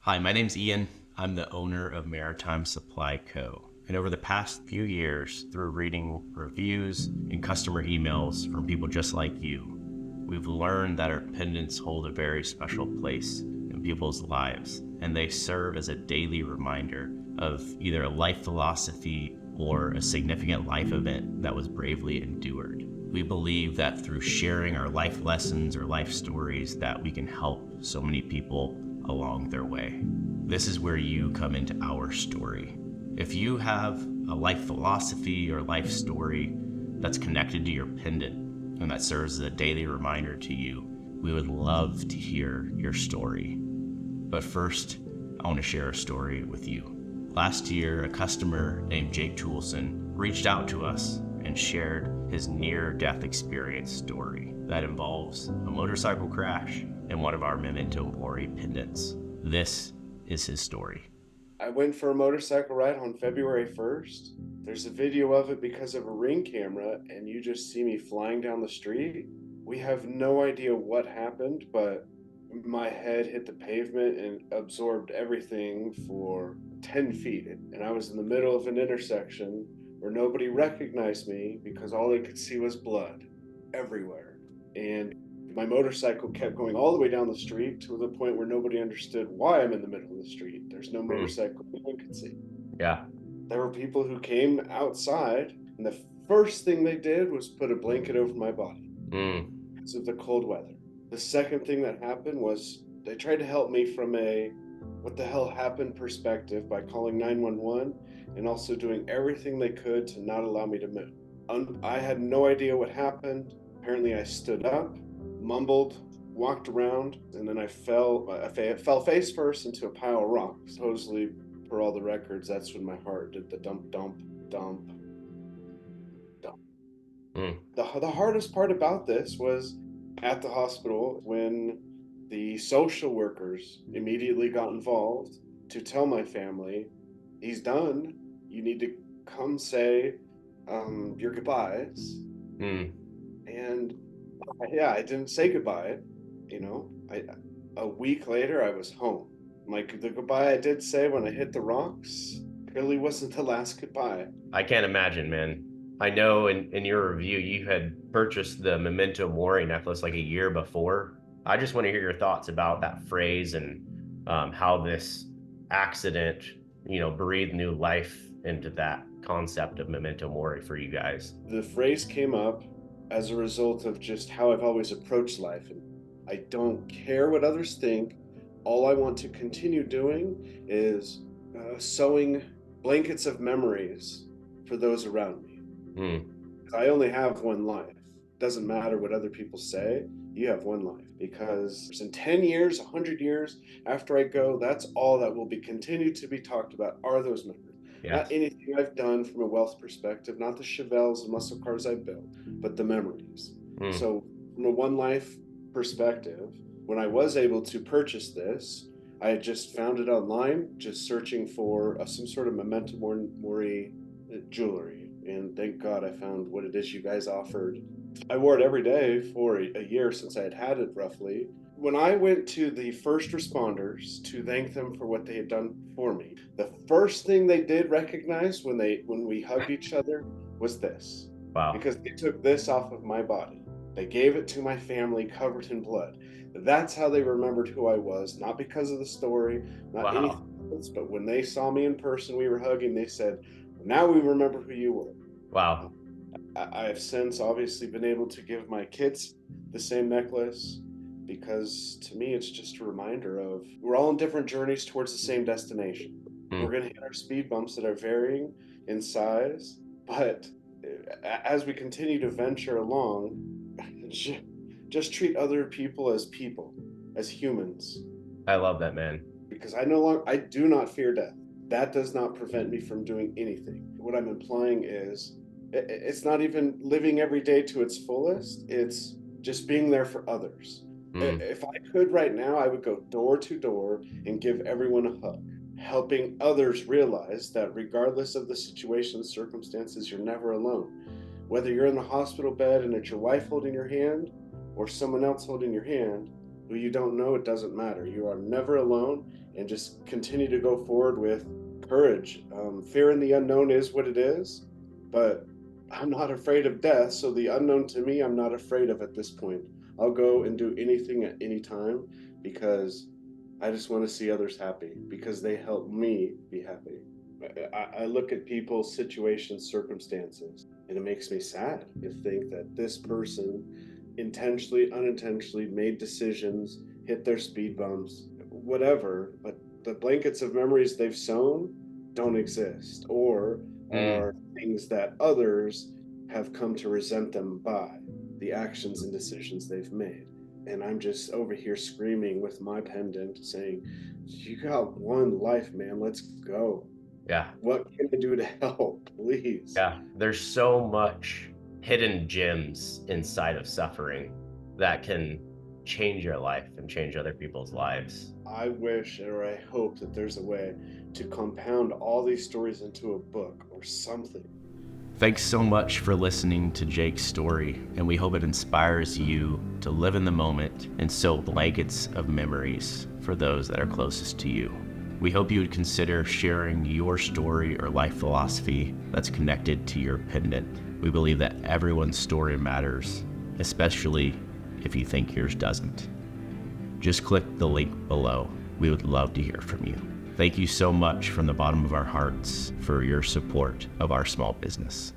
Hi, my name's Ian. I'm the owner of Maritime Supply Co. And over the past few years, through reading reviews and customer emails from people just like you, we've learned that our pendants hold a very special place in people's lives, and they serve as a daily reminder of either a life philosophy or a significant life event that was bravely endured. We believe that through sharing our life lessons or life stories that we can help so many people along their way. This is where you come into our story. If you have a life philosophy or life story that's connected to your pendant and that serves as a daily reminder to you, we would love to hear your story. But first, I want to share a story with you. Last year, a customer named Jake Toulson reached out to us and shared his near-death experience story that involves a motorcycle crash and one of our Memento Mori pendants. This is his story. I went for a motorcycle ride on February 1st. There's a video of it because of a Ring camera, and you just see me flying down the street. We have no idea what happened, but my head hit the pavement and absorbed everything for 10 feet. And I was in the middle of an intersection where nobody recognized me because all they could see was blood everywhere. And my motorcycle kept going all the way down the street to the point where nobody understood why I'm in the middle of the street. There's no motorcycle anyone could see. Yeah. There were people who came outside, and the first thing they did was put a blanket over my body Mm. because of the cold weather. The second thing that happened was they tried to help me from a what the hell happened perspective by calling 911 and also doing everything they could to not allow me to move. I had no idea what happened. Apparently, I stood up, mumbled, walked around, and then I fell face first into a pile of rocks. Supposedly, for all the records, that's when my heart did the dump, dump, dump, dump. Mm. The hardest part about this was at the hospital when the social workers immediately got involved to tell my family, he's done. You need to come say your goodbyes. Mm. And yeah, I didn't say goodbye. You know, a week later I was home. Like the goodbye I did say when I hit the rocks really wasn't the last goodbye. I can't imagine, man. I know in your review you had purchased the Memento Mori necklace like a year before. I just want to hear your thoughts about that phrase and how this accident, breathed new life into that concept of Memento Mori for you guys. The phrase came up as a result of just how I've always approached life. And I don't care what others think. All I want to continue doing is sewing blankets of memories for those around me. Mm. I only have one life. Doesn't matter what other people say, you have one life. Because in 10 years, 100 years after I go, that's all that will be continued to be talked about are those memories. Not Yes. anything I've done from a wealth perspective, not the Chevelles and muscle cars I built, but the memories. Mm. So, from a one life perspective, when I was able to purchase this, I had just found it online, just searching for some sort of memento mori jewelry. And thank God I found what it is you guys offered. I wore it every day for a year since I had it roughly. When I went to the first responders to thank them for what they had done for me, the first thing they did recognize when we hugged each other was this. Wow. Because they took this off of my body. They gave it to my family covered in blood. That's how they remembered who I was, not because of the story, not Wow. anything else, but when they saw me in person, we were hugging, they said, now we remember who you were. Wow. I have since obviously been able to give my kids the same necklace because to me it's just a reminder of we're all on different journeys towards the same destination. We're Mm. going to hit our speed bumps that are varying in size, but as we continue to venture along, just treat other people, as humans, I love that, man. because I do not fear death. That does not prevent me from doing anything. What I'm implying is it's not even living every day to its fullest. It's just being there for others. Mm. If I could right now, I would go door to door and give everyone a hug, helping others realize that regardless of the situation, circumstances, you're never alone. Whether you're in the hospital bed and it's your wife holding your hand or someone else holding your hand who you don't know, it doesn't matter. You are never alone, and just continue to go forward with courage. Fear in the unknown is what it is, but I'm not afraid of death. So the unknown to me, I'm not afraid of at this point. I'll go and do anything at any time because I just want to see others happy because they help me be happy. I look at people's situations, circumstances, and it makes me sad to think that this person intentionally, unintentionally made decisions, hit their speed bumps, whatever, but the blankets of memories they've sown don't exist or are things that others have come to resent them by the actions and decisions they've made. And I'm just over here screaming with my pendant saying, you got one life, man. Let's go. Yeah. What can I do to help, please? Yeah. There's so much hidden gems inside of suffering that can change your life and change other people's lives. I wish or I hope that there's a way to compound all these stories into a book or something. Thanks so much for listening to Jake's story, and we hope it inspires you to live in the moment and sew blankets of memories for those that are closest to you. We hope you would consider sharing your story or life philosophy that's connected to your pendant. We believe that everyone's story matters, especially if you think yours doesn't. Just click the link below. We would love to hear from you. Thank you so much from the bottom of our hearts for your support of our small business.